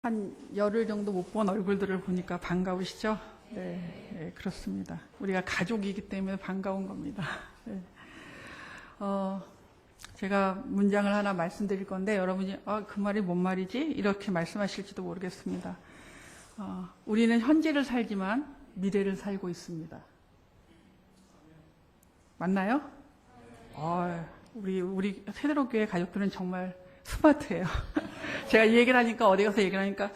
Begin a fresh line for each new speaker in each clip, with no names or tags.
한 열흘 정도 못 본 얼굴들을 보니까 반가우시죠? 네, 네, 그렇습니다. 우리가 가족이기 때문에 반가운 겁니다. 네. 제가 문장을 하나 말씀드릴 건데 여러분이 그 말이 뭔 말이지? 이렇게 말씀하실지도 모르겠습니다. 우리는 현재를 살지만 미래를 살고 있습니다. 맞나요? 우리 세대로교회 가족들은 정말 스마트해요. 제가 이 얘기를 하니까 어디 가서 얘기를 하니까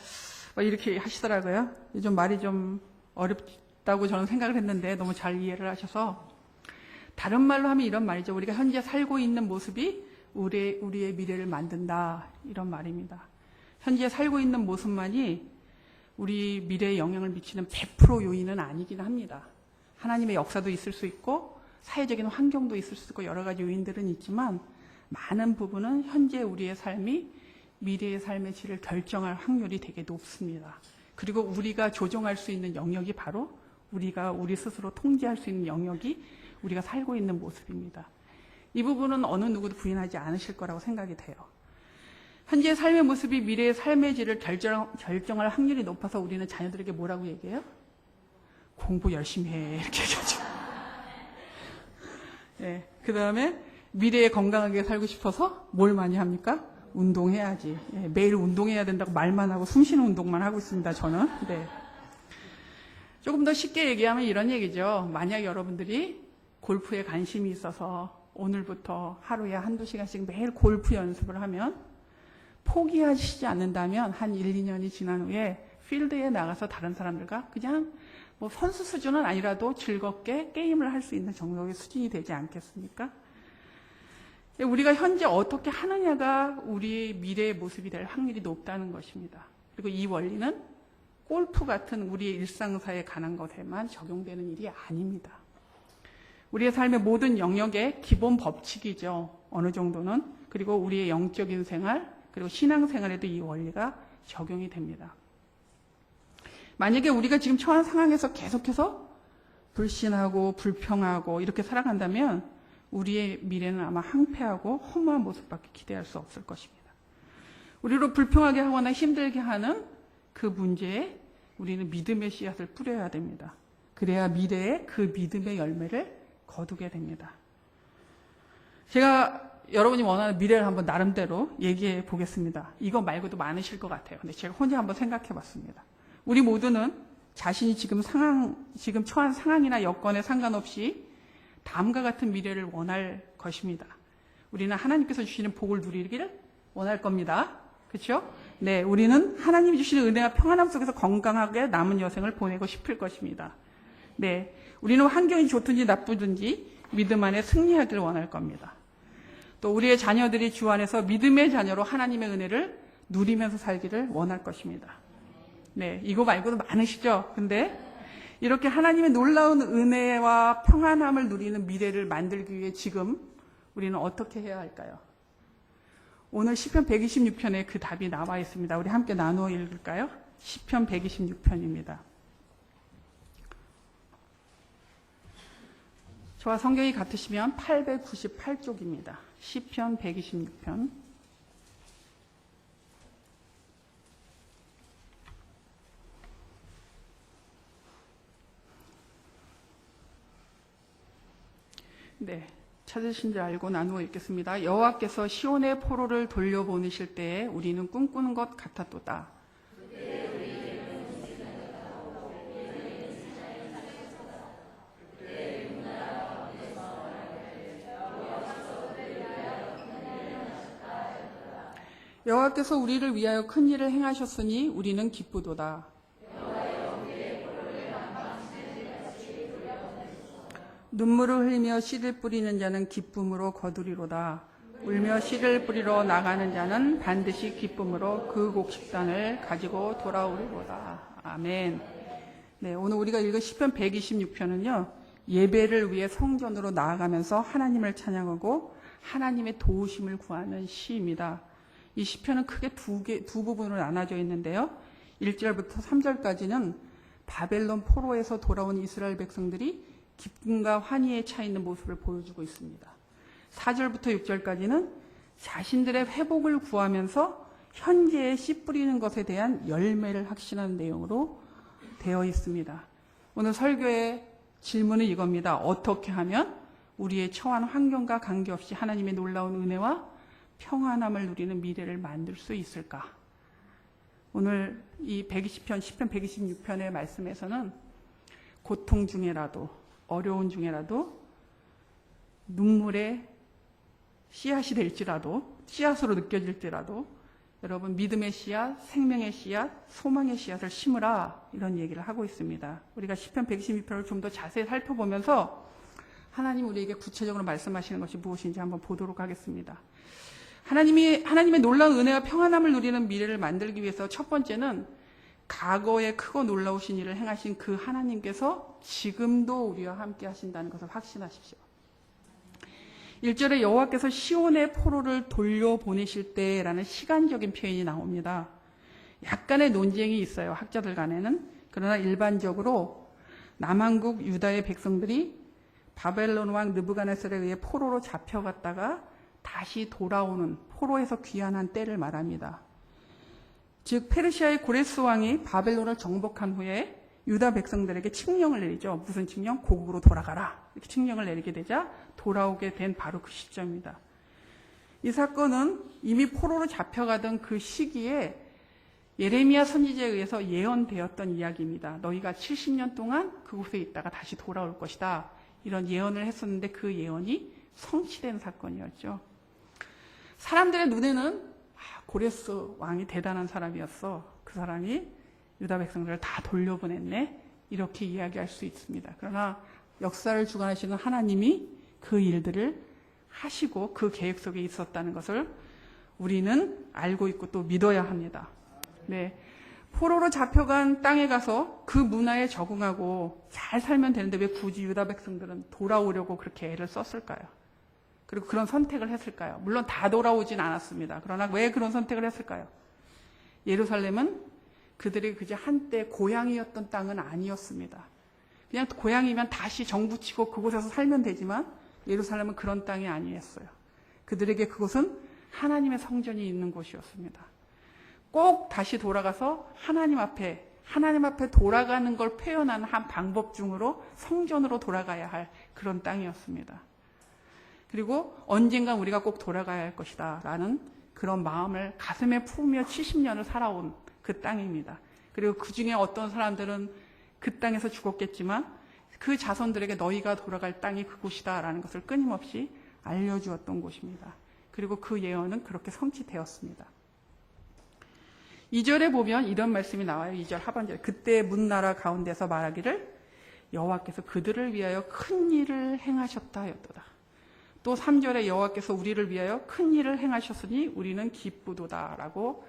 이렇게 하시더라고요. 좀 말이 좀 어렵다고 저는 생각을 했는데 너무 잘 이해를 하셔서, 다른 말로 하면 이런 말이죠. 우리가 현재 살고 있는 모습이 우리의 미래를 만든다, 이런 말입니다. 현재 살고 있는 모습만이 우리 미래에 영향을 미치는 100% 요인은 아니긴 합니다. 하나님의 역사도 있을 수 있고 사회적인 환경도 있을 수 있고 여러 가지 요인들은 있지만, 많은 부분은 현재 우리의 삶이 미래의 삶의 질을 결정할 확률이 되게 높습니다. 그리고 우리가 조정할 수 있는 영역이 바로 우리가 우리 스스로 통제할 수 있는 영역이 우리가 살고 있는 모습입니다. 이 부분은 어느 누구도 부인하지 않으실 거라고 생각이 돼요. 현재 삶의 모습이 미래의 삶의 질을 결정할 확률이 높아서 우리는 자녀들에게 뭐라고 얘기해요? 공부 열심히 해, 이렇게 얘기하죠. 네, 그 다음에 미래에 건강하게 살고 싶어서 뭘 많이 합니까? 운동해야지. 예, 매일 운동해야 된다고 말만 하고 숨쉬는 운동만 하고 있습니다, 저는. 네. 조금 더 쉽게 얘기하면 이런 얘기죠. 만약 여러분들이 골프에 관심이 있어서 오늘부터 하루에 한두 시간씩 매일 골프 연습을 하면, 포기하시지 않는다면 한 1, 2년이 지난 후에 필드에 나가서 다른 사람들과 그냥 뭐 선수 수준은 아니라도 즐겁게 게임을 할 수 있는 정도의 수준이 되지 않겠습니까? 우리가 현재 어떻게 하느냐가 우리의 미래의 모습이 될 확률이 높다는 것입니다. 그리고 이 원리는 골프 같은 우리의 일상사에 관한 것에만 적용되는 일이 아닙니다. 우리의 삶의 모든 영역의 기본 법칙이죠. 어느 정도는. 그리고 우리의 영적인 생활, 그리고 신앙생활에도 이 원리가 적용이 됩니다. 만약에 우리가 지금 처한 상황에서 계속해서 불신하고 불평하고 이렇게 살아간다면 우리의 미래는 아마 황폐하고 허무한 모습밖에 기대할 수 없을 것입니다. 우리로 불평하게 하거나 힘들게 하는 그 문제에 우리는 믿음의 씨앗을 뿌려야 됩니다. 그래야 미래에 그 믿음의 열매를 거두게 됩니다. 제가 여러분이 원하는 미래를 한번 나름대로 얘기해 보겠습니다. 이거 말고도 많으실 것 같아요. 근데 제가 혼자 한번 생각해 봤습니다. 우리 모두는 자신이 지금 처한 상황이나 여건에 상관없이 다음과 같은 미래를 원할 것입니다. 우리는 하나님께서 주시는 복을 누리기를 원할 겁니다. 그렇죠? 네, 우리는 하나님이 주시는 은혜와 평안함 속에서 건강하게 남은 여생을 보내고 싶을 것입니다. 네, 우리는 환경이 좋든지 나쁘든지 믿음 안에 승리하기를 원할 겁니다. 또 우리의 자녀들이 주 안에서 믿음의 자녀로 하나님의 은혜를 누리면서 살기를 원할 것입니다. 네, 이거 말고도 많으시죠? 근데 이렇게 하나님의 놀라운 은혜와 평안함을 누리는 미래를 만들기 위해 지금 우리는 어떻게 해야 할까요? 오늘 시편 126편에 그 답이 나와 있습니다. 우리 함께 나누어 읽을까요? 시편 126편입니다. 저와 성경이 같으시면 898쪽입니다. 시편 126편. 네, 찾으신 줄 알고 나누어 읽겠습니다. 여호와께서 시온의 포로를 돌려보내실 때에 우리는 꿈꾸는 것 같았도다. 여호와께서 우리를 위하여 큰 일을 행하셨으니 우리는 기쁘도다. 눈물을 흘리며 씨를 뿌리는 자는 기쁨으로 거두리로다. 울며 씨를 뿌리러 나가는 자는 반드시 기쁨으로 그 곡식단을 가지고 돌아오리로다. 아멘. 네, 오늘 우리가 읽은 시편 126편은요. 예배를 위해 성전으로 나아가면서 하나님을 찬양하고 하나님의 도우심을 구하는 시입니다. 이 시편은 크게 두 부분으로 나눠져 있는데요. 1절부터 3절까지는 바벨론 포로에서 돌아온 이스라엘 백성들이 기쁨과 환희에 차 있는 모습을 보여주고 있습니다. 4절부터 6절까지는 자신들의 회복을 구하면서 현재에 씨 뿌리는 것에 대한 열매를 확신하는 내용으로 되어 있습니다. 오늘 설교의 질문은 이겁니다. 어떻게 하면 우리의 처한 환경과 관계없이 하나님의 놀라운 은혜와 평안함을 누리는 미래를 만들 수 있을까? 오늘 이 120편, 시편 126편의 말씀에서는 고통 중에라도, 어려운 중에라도, 눈물의 씨앗이 될지라도, 씨앗으로 느껴질지라도, 여러분 믿음의 씨앗, 생명의 씨앗, 소망의 씨앗을 심으라, 이런 얘기를 하고 있습니다. 우리가 시편 126편을 좀 더 자세히 살펴보면서 하나님 우리에게 구체적으로 말씀하시는 것이 무엇인지 한번 보도록 하겠습니다. 하나님의 놀라운 은혜와 평안함을 누리는 미래를 만들기 위해서 첫 번째는 과거에 크고 놀라우신 일을 행하신 그 하나님께서 지금도 우리와 함께 하신다는 것을 확신하십시오. 1절에 여호와께서 시온의 포로를 돌려보내실 때라는 시간적인 표현이 나옵니다. 약간의 논쟁이 있어요. 학자들 간에는. 그러나 일반적으로 남한국 유다의 백성들이 바벨론 왕 느부갓네살에 의해 포로로 잡혀갔다가 다시 돌아오는 포로에서 귀환한 때를 말합니다. 즉 페르시아의 고레스 왕이 바벨론을 정복한 후에 유다 백성들에게 칙령을 내리죠. 무슨 칙령? 고국으로 돌아가라. 이렇게 칙령을 내리게 되자 돌아오게 된 바로 그 시점입니다. 이 사건은 이미 포로로 잡혀가던 그 시기에 예레미야 선지자에 의해서 예언되었던 이야기입니다. 너희가 70년 동안 그곳에 있다가 다시 돌아올 것이다. 이런 예언을 했었는데 그 예언이 성취된 사건이었죠. 사람들의 눈에는 고레스 왕이 대단한 사람이었어. 그 사람이 유다 백성들을 다 돌려보냈네. 이렇게 이야기할 수 있습니다. 그러나 역사를 주관하시는 하나님이 그 일들을 하시고 그 계획 속에 있었다는 것을 우리는 알고 있고 또 믿어야 합니다. 네. 포로로 잡혀간 땅에 가서 그 문화에 적응하고 잘 살면 되는데 왜 굳이 유다 백성들은 돌아오려고 그렇게 애를 썼을까요? 그리고 그런 선택을 했을까요? 물론 다 돌아오진 않았습니다. 그러나 왜 그런 선택을 했을까요? 예루살렘은 그들이 그저 한때 고향이었던 땅은 아니었습니다. 그냥 고향이면 다시 정부치고 그곳에서 살면 되지만 예루살렘은 그런 땅이 아니었어요. 그들에게 그곳은 하나님의 성전이 있는 곳이었습니다. 꼭 다시 돌아가서 하나님 앞에 돌아가는 걸 표현하는 한 방법 중으로 성전으로 돌아가야 할 그런 땅이었습니다. 그리고 언젠가 우리가 꼭 돌아가야 할 것이다 라는 그런 마음을 가슴에 품으며 70년을 살아온 그 땅입니다. 그리고 그 중에 어떤 사람들은 그 땅에서 죽었겠지만 그 자손들에게 너희가 돌아갈 땅이 그곳이다 라는 것을 끊임없이 알려주었던 곳입니다. 그리고 그 예언은 그렇게 성취되었습니다. 2절에 보면 이런 말씀이 나와요. 2절 하반절에 그때 문나라 가운데서 말하기를 여호와께서 그들을 위하여 큰 일을 행하셨다 하였도다. 또 3절에 여호와께서 우리를 위하여 큰 일을 행하셨으니 우리는 기쁘도다 라고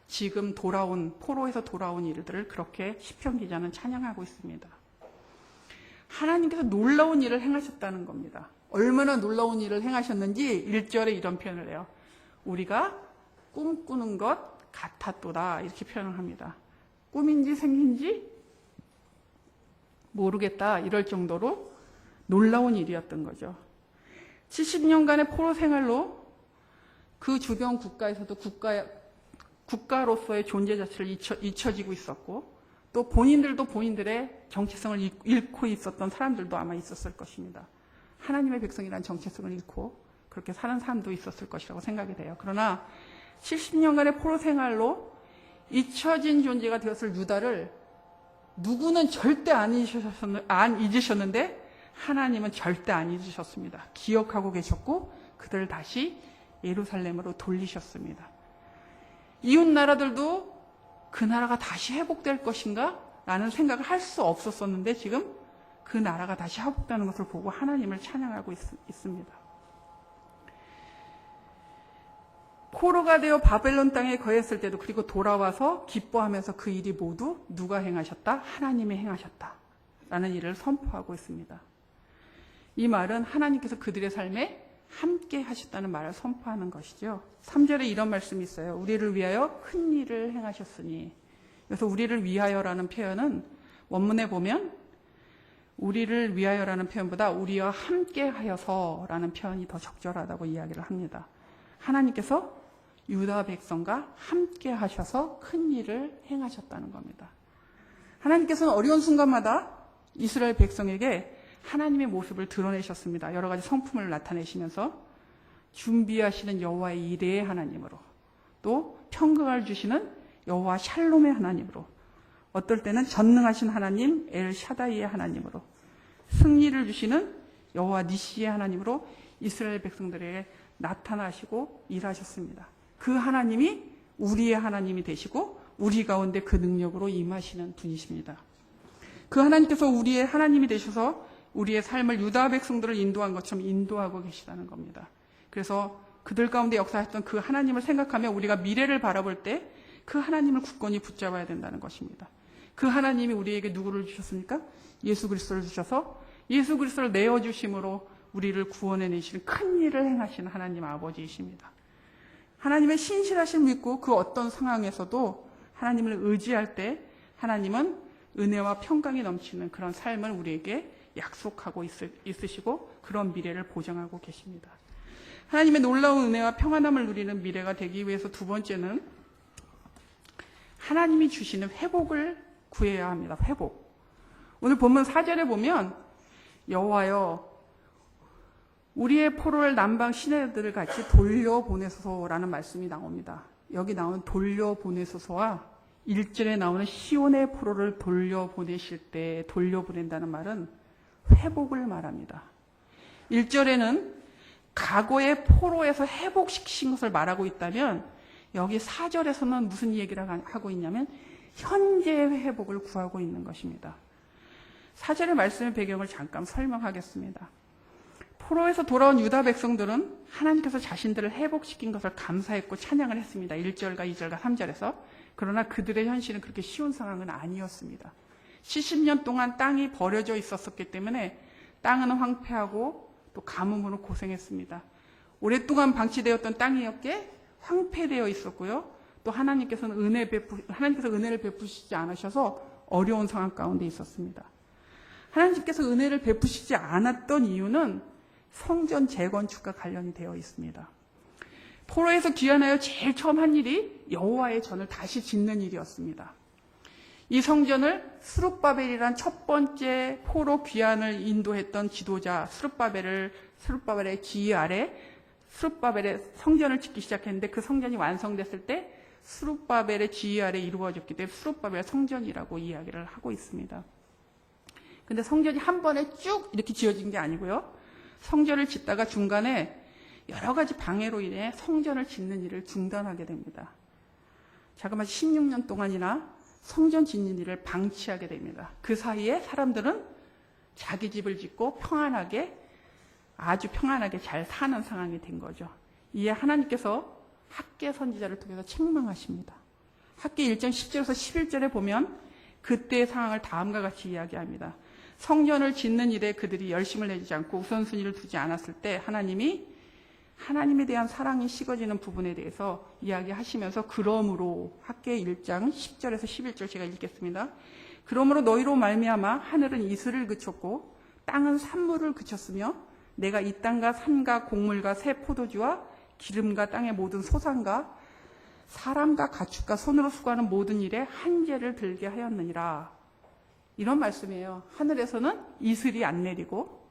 지금 포로에서 돌아온 일들을 그렇게 시편 기자는 찬양하고 있습니다. 하나님께서 놀라운 일을 행하셨다는 겁니다. 얼마나 놀라운 일을 행하셨는지 1절에 이런 표현을 해요. 우리가 꿈꾸는 것 같았도다 이렇게 표현을 합니다. 꿈인지 생긴지 모르겠다 이럴 정도로 놀라운 일이었던 거죠. 70년간의 포로 생활로 그 주변 국가에서도 국가로서의 존재 자체를 잊혀지고 있었고 또 본인들도 본인들의 정체성을 잃고 있었던 사람들도 아마 있었을 것입니다. 하나님의 백성이라는 정체성을 잃고 그렇게 사는 사람도 있었을 것이라고 생각이 돼요. 그러나 70년간의 포로 생활로 잊혀진 존재가 되었을 유다를 누구는 절대 안 잊으셨는데 하나님은 절대 안 잊으셨습니다. 기억하고 계셨고 그들을 다시 예루살렘으로 돌리셨습니다. 이웃 나라들도 그 나라가 다시 회복될 것인가? 라는 생각을 할 수 없었었는데 지금 그 나라가 다시 회복되는 것을 보고 하나님을 찬양하고 있습니다. 포로가 되어 바벨론 땅에 거했을 때도 그리고 돌아와서 기뻐하면서 그 일이 모두 누가 행하셨다? 하나님이 행하셨다. 라는 일을 선포하고 있습니다. 이 말은 하나님께서 그들의 삶에 함께 하셨다는 말을 선포하는 것이죠. 3절에 이런 말씀이 있어요. 우리를 위하여 큰 일을 행하셨으니. 그래서 우리를 위하여라는 표현은 원문에 보면 우리를 위하여라는 표현보다 우리와 함께 하여서라는 표현이 더 적절하다고 이야기를 합니다. 하나님께서 유다 백성과 함께 하셔서 큰 일을 행하셨다는 겁니다. 하나님께서는 어려운 순간마다 이스라엘 백성에게 하나님의 모습을 드러내셨습니다. 여러 가지 성품을 나타내시면서 준비하시는 여호와의 이레의 하나님으로, 또 평강을 주시는 여호와 샬롬의 하나님으로, 어떨 때는 전능하신 하나님 엘 샤다이의 하나님으로, 승리를 주시는 여호와 니시의 하나님으로 이스라엘 백성들에게 나타나시고 일하셨습니다. 그 하나님이 우리의 하나님이 되시고 우리 가운데 그 능력으로 임하시는 분이십니다. 그 하나님께서 우리의 하나님이 되셔서 우리의 삶을 유다 백성들을 인도한 것처럼 인도하고 계시다는 겁니다. 그래서 그들 가운데 역사했던 그 하나님을 생각하며 우리가 미래를 바라볼 때 그 하나님을 굳건히 붙잡아야 된다는 것입니다. 그 하나님이 우리에게 누구를 주셨습니까? 예수 그리스도를 주셔서 예수 그리스도를 내어주심으로 우리를 구원해내시는 큰 일을 행하시는 하나님 아버지이십니다. 하나님의 신실하심을 믿고 그 어떤 상황에서도 하나님을 의지할 때 하나님은 은혜와 평강이 넘치는 그런 삶을 우리에게 약속하고 있으시고 그런 미래를 보장하고 계십니다. 하나님의 놀라운 은혜와 평안함을 누리는 미래가 되기 위해서 두 번째는 하나님이 주시는 회복을 구해야 합니다. 회복. 오늘 본문 4절에 보면 여호와여 우리의 포로를 남방 시내들을 같이 돌려보내소서라는 말씀이 나옵니다. 여기 나오는 돌려보내소서와 1절에 나오는 시온의 포로를 돌려보내실 때 돌려보낸다는 말은 회복을 말합니다. 1절에는 과거의 포로에서 회복시킨 것을 말하고 있다면 여기 4절에서는 무슨 얘기를 하고 있냐면 현재의 회복을 구하고 있는 것입니다. 4절의 말씀의 배경을 잠깐 설명하겠습니다. 포로에서 돌아온 유다 백성들은 하나님께서 자신들을 회복시킨 것을 감사했고 찬양을 했습니다. 1절과 2절과 3절에서. 그러나 그들의 현실은 그렇게 쉬운 상황은 아니었습니다. 70년 동안 땅이 버려져 있었기 때문에 땅은 황폐하고 또 가뭄으로 고생했습니다. 오랫동안 방치되었던 땅이었기에 황폐되어 있었고요. 또 하나님께서 은혜를 베푸시지 않으셔서 어려운 상황 가운데 있었습니다. 하나님께서 은혜를 베푸시지 않았던 이유는 성전 재건축과 관련이 되어 있습니다. 포로에서 귀환하여 제일 처음 한 일이 여호와의 전을 다시 짓는 일이었습니다. 이 성전을 스룹바벨이란 첫 번째 포로 귀환을 인도했던 지도자 스룹바벨의 지휘 아래 스룹바벨의 성전을 짓기 시작했는데 그 성전이 완성됐을 때 스룹바벨의 지휘 아래 이루어졌기 때문에 스룹바벨 성전이라고 이야기를 하고 있습니다. 근데 성전이 한 번에 쭉 이렇게 지어진 게 아니고요. 성전을 짓다가 중간에 여러 가지 방해로 인해 성전을 짓는 일을 중단하게 됩니다. 자그마치 16년 동안이나 성전 짓는 일을 방치하게 됩니다. 그 사이에 사람들은 자기 집을 짓고 아주 평안하게 잘 사는 상황이 된 거죠. 이에 하나님께서 학개 선지자를 통해서 책망하십니다. 학개 1장 10절에서 11절에 보면 그때의 상황을 다음과 같이 이야기합니다. 성전을 짓는 일에 그들이 열심을 내지 않고 우선순위를 두지 않았을 때 하나님에 대한 사랑이 식어지는 부분에 대해서 이야기하시면서 그러므로 학개 1장 10절에서 11절 제가 읽겠습니다. 그러므로 너희로 말미암아 하늘은 이슬을 그쳤고 땅은 산물을 그쳤으며 내가 이 땅과 산과 곡물과 새 포도주와 기름과 땅의 모든 소산과 사람과 가축과 손으로 수고하는 모든 일에 한재를 들게 하였느니라. 이런 말씀이에요. 하늘에서는 이슬이 안 내리고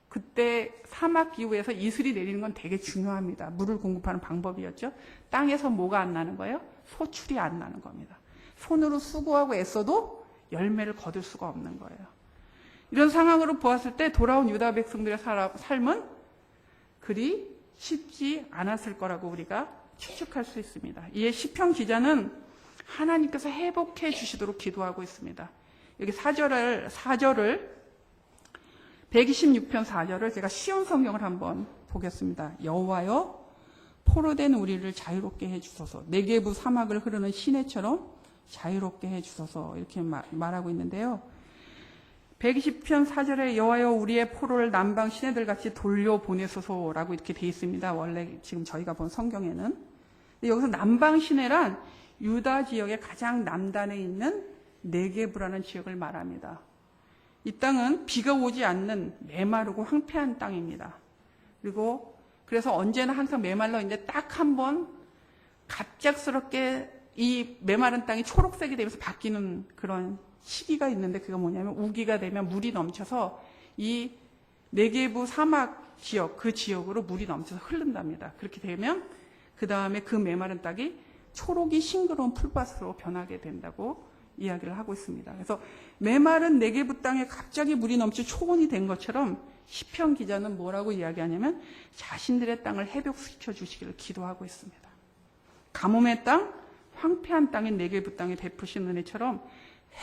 그때 사막 기후에서 이슬이 내리는 건 되게 중요합니다. 물을 공급하는 방법이었죠. 땅에서 뭐가 안 나는 거예요? 소출이 안 나는 겁니다. 손으로 수고하고 애써도 열매를 거둘 수가 없는 거예요. 이런 상황으로 보았을 때 돌아온 유다 백성들의 삶은 그리 쉽지 않았을 거라고 우리가 추측할 수 있습니다. 이에 시편 기자는 하나님께서 회복해 주시도록 기도하고 있습니다. 여기 4절을 126편 4절을 제가 쉬운 성경을 한번 보겠습니다. 여호와여 포로된 우리를 자유롭게 해주소서. 네게부 사막을 흐르는 시내처럼 자유롭게 해주소서. 이렇게 말하고 있는데요. 120편 4절에 여호와여 우리의 포로를 남방 시내들 같이 돌려보내소서라고 이렇게 되어 있습니다. 원래 지금 저희가 본 성경에는. 여기서 남방 시내란 유다 지역의 가장 남단에 있는 네게부라는 지역을 말합니다. 이 땅은 비가 오지 않는 메마르고 황폐한 땅입니다. 그래서 언제나 항상 메말라 있는데 딱 한 번 갑작스럽게 이 메마른 땅이 초록색이 되면서 바뀌는 그런 시기가 있는데, 그게 뭐냐면 우기가 되면 물이 넘쳐서 이 네게부 사막 지역, 그 지역으로 물이 넘쳐서 흐른답니다. 그렇게 되면 그 다음에 그 메마른 땅이 초록이 싱그러운 풀밭으로 변하게 된다고 이야기를 하고 있습니다. 그래서 메마른 네게부 땅에 갑자기 물이 넘쳐 초원이 된 것처럼 시편 기자는 뭐라고 이야기하냐면 자신들의 땅을 회복시켜 주시기를 기도하고 있습니다. 가뭄의 땅, 황폐한 땅인 네게부 땅에 베푸신 은혜처럼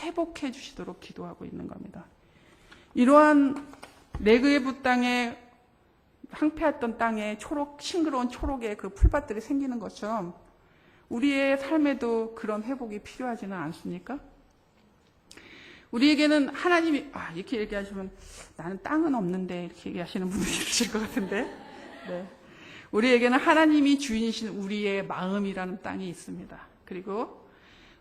회복해 주시도록 기도하고 있는 겁니다. 이러한 네게부 땅에 황폐했던 땅에 싱그러운 초록의 그 풀밭들이 생기는 것처럼 우리의 삶에도 그런 회복이 필요하지는 않습니까? 우리에게는 하나님이, 이렇게 얘기하시면 나는 땅은 없는데 이렇게 얘기하시는 분들이 계실 것 같은데, 네. 우리에게는 하나님이 주인이신 우리의 마음이라는 땅이 있습니다. 그리고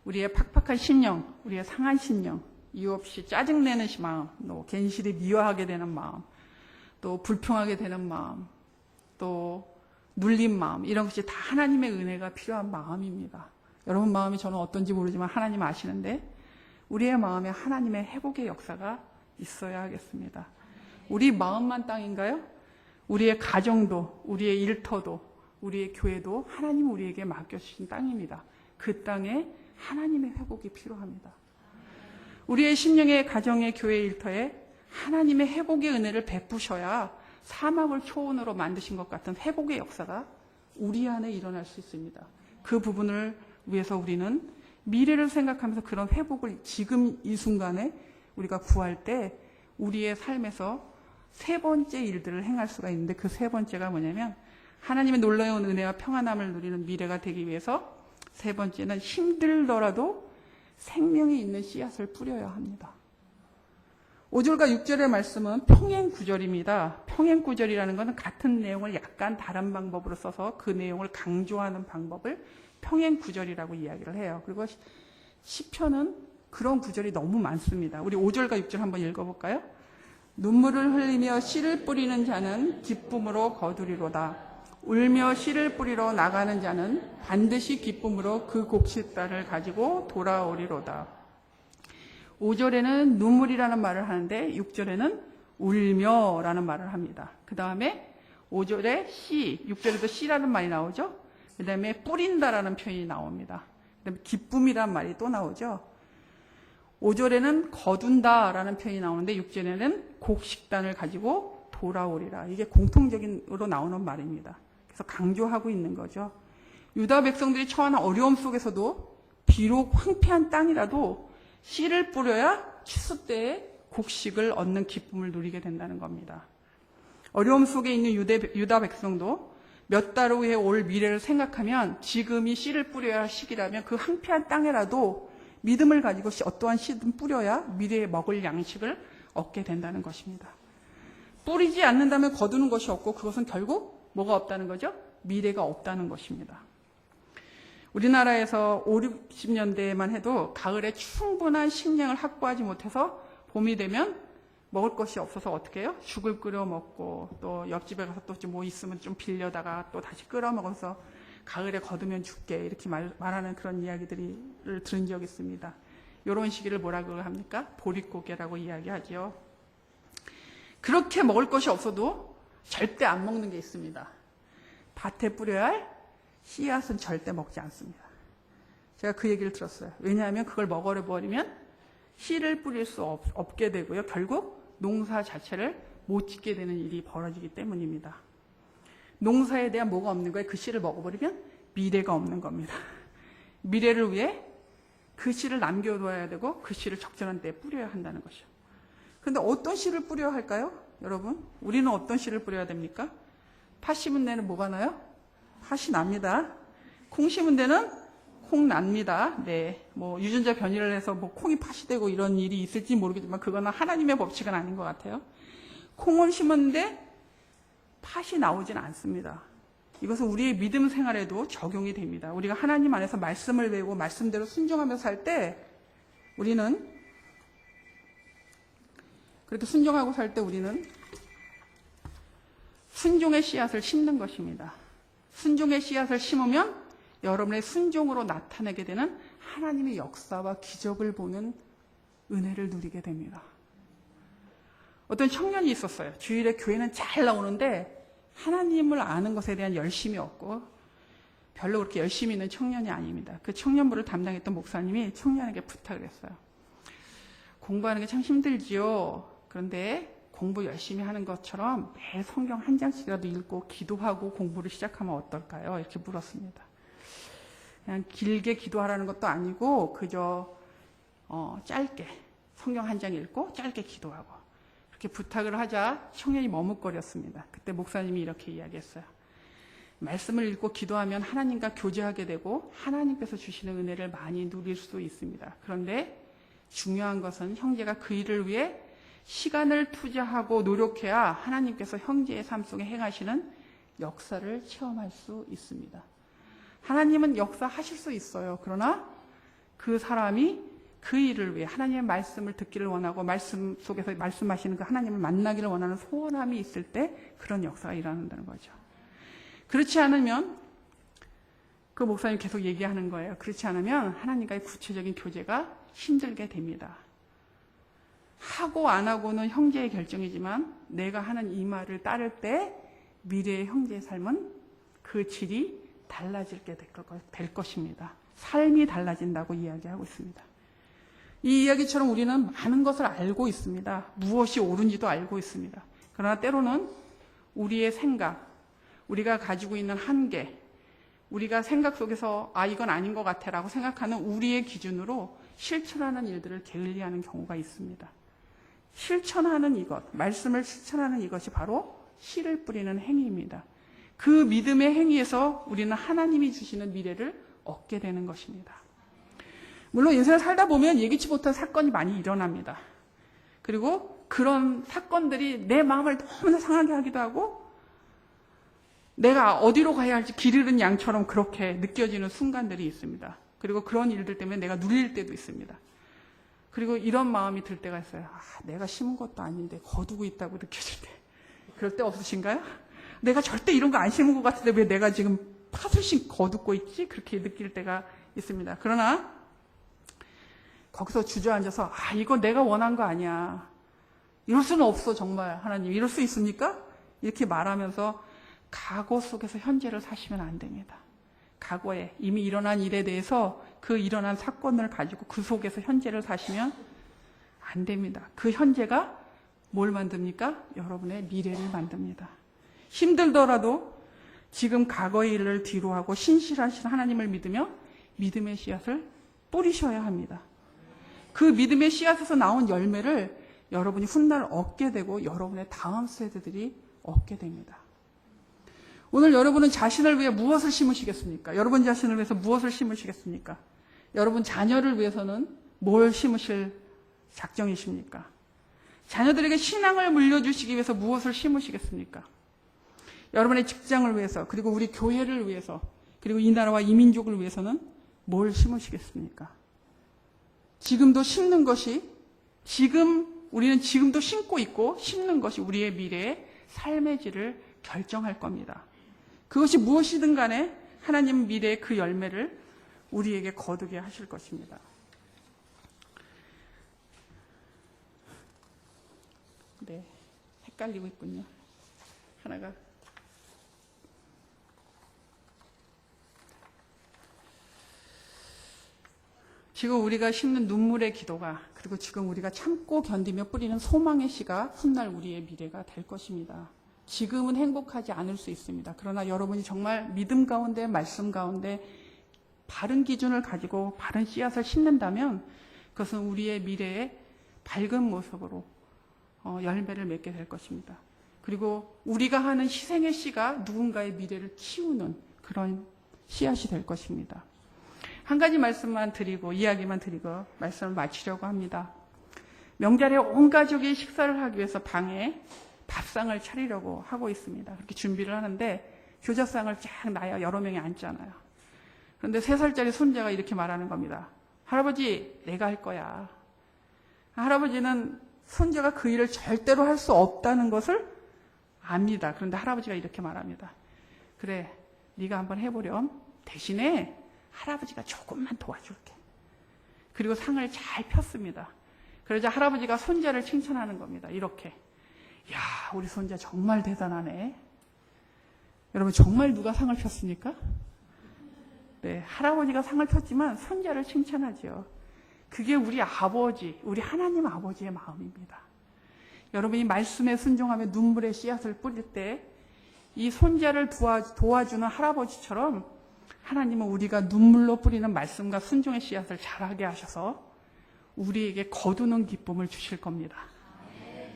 우리의 팍팍한 심령, 우리의 상한 심령, 이유 없이 짜증내는 마음, 또 괜시리 미워하게 되는 마음, 또 불평하게 되는 마음, 또 눌린 마음, 이런 것이 다 하나님의 은혜가 필요한 마음입니다. 여러분 마음이 저는 어떤지 모르지만 하나님 아시는데 우리의 마음에 하나님의 회복의 역사가 있어야 하겠습니다. 우리 마음만 땅인가요? 우리의 가정도, 우리의 일터도, 우리의 교회도 하나님 우리에게 맡겨주신 땅입니다. 그 땅에 하나님의 회복이 필요합니다. 우리의 심령의 가정의 교회 일터에 하나님의 회복의 은혜를 베푸셔야 사막을 초원으로 만드신 것 같은 회복의 역사가 우리 안에 일어날 수 있습니다. 그 부분을 위해서 우리는 미래를 생각하면서 그런 회복을 지금 이 순간에 우리가 구할 때 우리의 삶에서 세 번째 일들을 행할 수가 있는데, 그 세 번째가 뭐냐면 하나님의 놀라운 은혜와 평안함을 누리는 미래가 되기 위해서 세 번째는 힘들더라도 생명이 있는 씨앗을 뿌려야 합니다. 5절과 6절의 말씀은 평행 구절입니다. 평행 구절이라는 것은 같은 내용을 약간 다른 방법으로 써서 그 내용을 강조하는 방법을 평행 구절이라고 이야기를 해요. 그리고 시편은 그런 구절이 너무 많습니다. 우리 5절과 6절 한번 읽어볼까요? 눈물을 흘리며 씨를 뿌리는 자는 기쁨으로 거두리로다. 울며 씨를 뿌리러 나가는 자는 반드시 기쁨으로 그 곡식단을 가지고 돌아오리로다. 5절에는 눈물이라는 말을 하는데 6절에는 울며라는 말을 합니다. 그 다음에 5절에 씨, 6절에도 씨라는 말이 나오죠. 그 다음에 뿌린다라는 표현이 나옵니다. 그 다음에 기쁨이라는 말이 또 나오죠. 5절에는 거둔다라는 표현이 나오는데 6절에는 곡식단을 가지고 돌아오리라. 이게 공통적으로 나오는 말입니다. 그래서 강조하고 있는 거죠. 유다 백성들이 처한 어려움 속에서도 비록 황폐한 땅이라도 씨를 뿌려야 추수 때에 곡식을 얻는 기쁨을 누리게 된다는 겁니다. 어려움 속에 있는 유다 백성도 몇 달 후에 올 미래를 생각하면 지금이 씨를 뿌려야 할 시기라면 그 황폐한 땅에라도 믿음을 가지고 어떠한 씨든 뿌려야 미래에 먹을 양식을 얻게 된다는 것입니다. 뿌리지 않는다면 거두는 것이 없고 그것은 결국 뭐가 없다는 거죠? 미래가 없다는 것입니다. 우리나라에서 5, 60년대에만 해도 가을에 충분한 식량을 확보하지 못해서 봄이 되면 먹을 것이 없어서 어떻게 해요? 죽을 끓여 먹고 또 옆집에 가서 또 뭐 있으면 좀 빌려다가 또 다시 끓여 먹어서 가을에 거두면 죽게 이렇게 말하는 그런 이야기들을 들은 적이 있습니다. 이런 시기를 뭐라고 합니까? 보릿고개라고 이야기하죠. 그렇게 먹을 것이 없어도 절대 안 먹는 게 있습니다. 밭에 뿌려야 할 씨앗은 절대 먹지 않습니다. 제가 그 얘기를 들었어요. 왜냐하면 그걸 먹어버리면 씨를 뿌릴 수 없게 되고요. 결국 농사 자체를 못 짓게 되는 일이 벌어지기 때문입니다. 농사에 대한 뭐가 없는 거예요? 그 씨를 먹어버리면 미래가 없는 겁니다. 미래를 위해 그 씨를 남겨둬야 되고 그 씨를 적절한 때에 뿌려야 한다는 것이죠. 그런데 어떤 씨를 뿌려야 할까요? 여러분, 우리는 어떤 씨를 뿌려야 됩니까? 팥 심은 데는 뭐가 나요? 팥이 납니다. 콩 심은 데는 콩 납니다. 네, 뭐 유전자 변이를 해서 뭐 콩이 팥이 되고 이런 일이 있을지 모르겠지만 그거는 하나님의 법칙은 아닌 것 같아요. 콩을 심었는데 팥이 나오진 않습니다. 이것은 우리의 믿음 생활에도 적용이 됩니다. 우리가 하나님 안에서 말씀을 배우고 말씀대로 순종하면서 살 때 우리는 그렇게 순종하고 살 때 우리는 순종의 씨앗을 심는 것입니다. 순종의 씨앗을 심으면 여러분의 순종으로 나타내게 되는 하나님의 역사와 기적을 보는 은혜를 누리게 됩니다. 어떤 청년이 있었어요. 주일에 교회는 잘 나오는데 하나님을 아는 것에 대한 열심이 없고 별로 그렇게 열심히 있는 청년이 아닙니다. 그 청년부를 담당했던 목사님이 청년에게 부탁을 했어요. 공부하는 게 참 힘들지요. 그런데 공부 열심히 하는 것처럼 매일 성경 한 장씩이라도 읽고 기도하고 공부를 시작하면 어떨까요? 이렇게 물었습니다. 그냥 길게 기도하라는 것도 아니고 그저 짧게 성경 한 장 읽고 짧게 기도하고 그렇게 부탁을 하자 청년이 머뭇거렸습니다. 그때 목사님이 이렇게 이야기했어요. 말씀을 읽고 기도하면 하나님과 교제하게 되고 하나님께서 주시는 은혜를 많이 누릴 수 있습니다. 그런데 중요한 것은 형제가 그 일을 위해 시간을 투자하고 노력해야 하나님께서 형제의 삶 속에 행하시는 역사를 체험할 수 있습니다. 하나님은 역사하실 수 있어요. 그러나 그 사람이 그 일을 위해 하나님의 말씀을 듣기를 원하고 말씀 속에서 말씀하시는 그 하나님을 만나기를 원하는 소원함이 있을 때 그런 역사가 일어난다는 거죠. 그렇지 않으면 그 목사님 계속 얘기하는 거예요. 그렇지 않으면 하나님과의 구체적인 교제가 힘들게 됩니다. 하고 안 하고는 형제의 결정이지만 내가 하는 이 말을 따를 때 미래의 형제의 삶은 그 질이 달라지게 될 것입니다. 삶이 달라진다고 이야기하고 있습니다. 이 이야기처럼 우리는 많은 것을 알고 있습니다. 무엇이 옳은지도 알고 있습니다. 그러나 때로는 우리의 생각, 우리가 가지고 있는 한계, 우리가 생각 속에서 이건 아닌 것 같아 라고 생각하는 우리의 기준으로 실천하는 일들을 게을리하는 경우가 있습니다. 실천하는 이것, 말씀을 실천하는 이것이 바로 씨를 뿌리는 행위입니다. 그 믿음의 행위에서 우리는 하나님이 주시는 미래를 얻게 되는 것입니다. 물론 인생을 살다 보면 예기치 못한 사건이 많이 일어납니다. 그리고 그런 사건들이 내 마음을 너무나 상하게 하기도 하고 내가 어디로 가야 할지 길 잃은 양처럼 그렇게 느껴지는 순간들이 있습니다. 그리고 그런 일들 때문에 내가 눌릴 때도 있습니다. 그리고 이런 마음이 들 때가 있어요. 내가 심은 것도 아닌데 거두고 있다고 느껴질 때. 그럴 때 없으신가요? 내가 절대 이런 거 안 심은 것 같은데 왜 내가 지금 팥을씩 거두고 있지? 그렇게 느낄 때가 있습니다. 그러나 거기서 주저앉아서 이거 내가 원한 거 아니야. 이럴 수는 없어 정말 하나님. 이럴 수 있습니까? 이렇게 말하면서 과거 속에서 현재를 사시면 안 됩니다. 과거에 이미 일어난 일에 대해서 그 일어난 사건을 가지고 그 속에서 현재를 사시면 안 됩니다. 그 현재가 뭘 만듭니까? 여러분의 미래를 만듭니다. 힘들더라도 지금 과거의 일을 뒤로하고 신실하신 하나님을 믿으며 믿음의 씨앗을 뿌리셔야 합니다. 그 믿음의 씨앗에서 나온 열매를 여러분이 훗날 얻게 되고 여러분의 다음 세대들이 얻게 됩니다. 오늘 여러분은 자신을 위해 무엇을 심으시겠습니까? 여러분 자신을 위해서 무엇을 심으시겠습니까? 여러분 자녀를 위해서는 뭘 심으실 작정이십니까? 자녀들에게 신앙을 물려주시기 위해서 무엇을 심으시겠습니까? 여러분의 직장을 위해서, 그리고 우리 교회를 위해서, 그리고 이 나라와 이 민족을 위해서는 뭘 심으시겠습니까? 지금도 심는 것이, 우리는 지금도 심고 있고 심는 것이 우리의 미래의 삶의 질을 결정할 겁니다. 그것이 무엇이든 간에 하나님은 미래의 그 열매를 우리에게 거두게 하실 것입니다. 네, 헷갈리고 있군요. 하나가. 지금 우리가 심는 눈물의 기도가, 그리고 지금 우리가 참고 견디며 뿌리는 소망의 씨가 훗날 우리의 미래가 될 것입니다. 지금은 행복하지 않을 수 있습니다. 그러나 여러분이 정말 믿음 가운데, 말씀 가운데 바른 기준을 가지고 바른 씨앗을 심는다면 그것은 우리의 미래의 밝은 모습으로 열매를 맺게 될 것입니다. 그리고 우리가 하는 희생의 씨가 누군가의 미래를 키우는 그런 씨앗이 될 것입니다. 한 가지 말씀만 드리고 이야기만 드리고 말씀을 마치려고 합니다. 명절에 온 가족이 식사를 하기 위해서 방에 밥상을 차리려고 하고 있습니다. 그렇게 준비를 하는데 교자상을 쫙 놔야 여러 명이 앉잖아요. 그런데 3살짜리 손자가 이렇게 말하는 겁니다. 할아버지, 내가 할 거야. 할아버지는 손자가 그 일을 절대로 할 수 없다는 것을 압니다. 그런데 할아버지가 이렇게 말합니다. 그래, 네가 한번 해보렴. 대신에 할아버지가 조금만 도와줄게. 그리고 상을 잘 폈습니다. 그러자 할아버지가 손자를 칭찬하는 겁니다. 이렇게. 야, 우리 손자 정말 대단하네. 여러분, 정말 누가 상을 폈습니까? 네, 할아버지가 상을 폈지만 손자를 칭찬하죠. 그게 우리 아버지, 우리 하나님 아버지의 마음입니다. 여러분이 말씀에 순종하며 눈물의 씨앗을 뿌릴 때 이 손자를 도와주는 할아버지처럼 하나님은 우리가 눈물로 뿌리는 말씀과 순종의 씨앗을 자라게 하셔서 우리에게 거두는 기쁨을 주실 겁니다.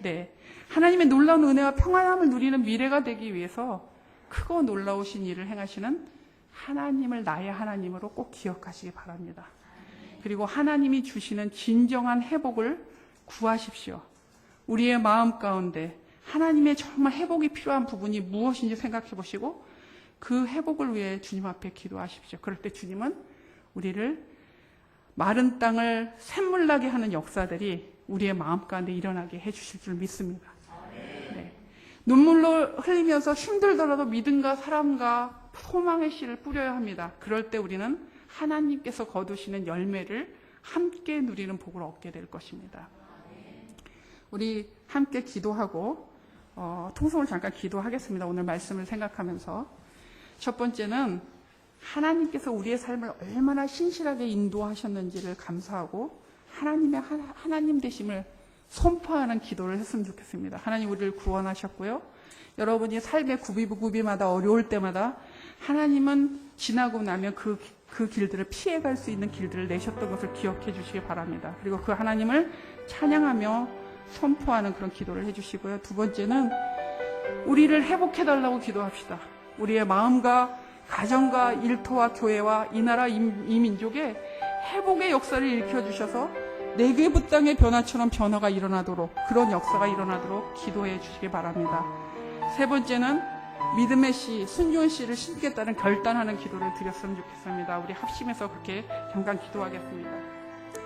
네, 하나님의 놀라운 은혜와 평안함을 누리는 미래가 되기 위해서 크고 놀라우신 일을 행하시는 하나님을 나의 하나님으로 꼭 기억하시기 바랍니다. 그리고 하나님이 주시는 진정한 회복을 구하십시오. 우리의 마음 가운데 하나님의 정말 회복이 필요한 부분이 무엇인지 생각해 보시고 그 회복을 위해 주님 앞에 기도하십시오. 그럴 때 주님은 우리를 마른 땅을 샘물나게 하는 역사들이 우리의 마음 가운데 일어나게 해주실 줄 믿습니다. 네. 눈물로 흘리면서 힘들더라도 믿음과 사랑과 소망의 씨를 뿌려야 합니다. 그럴 때 우리는 하나님께서 거두시는 열매를 함께 누리는 복을 얻게 될 것입니다. 우리 함께 기도하고 통성을 잠깐 기도하겠습니다. 오늘 말씀을 생각하면서 첫 번째는 하나님께서 우리의 삶을 얼마나 신실하게 인도하셨는지를 감사하고 하나님의 하나님 되심을 선포하는 기도를 했으면 좋겠습니다. 하나님 우리를 구원하셨고요. 여러분이 삶의 구비마다 어려울 때마다 하나님은 지나고 나면 그 길들을 피해갈 수 있는 길들을 내셨던 것을 기억해 주시기 바랍니다. 그리고 그 하나님을 찬양하며 선포하는 그런 기도를 해주시고요. 두 번째는 우리를 회복해달라고 기도합시다. 우리의 마음과 가정과 일터와 교회와 이 나라 이 민족의 회복의 역사를 일으켜주셔서 네게부 땅의 변화처럼 변화가 일어나도록 그런 역사가 일어나도록 기도해 주시기 바랍니다. 세 번째는 믿음의 씨, 순종의 씨를 심겠다는 결단하는 기도를 드렸으면 좋겠습니다. 우리 합심해서 그렇게 잠깐 기도하겠습니다.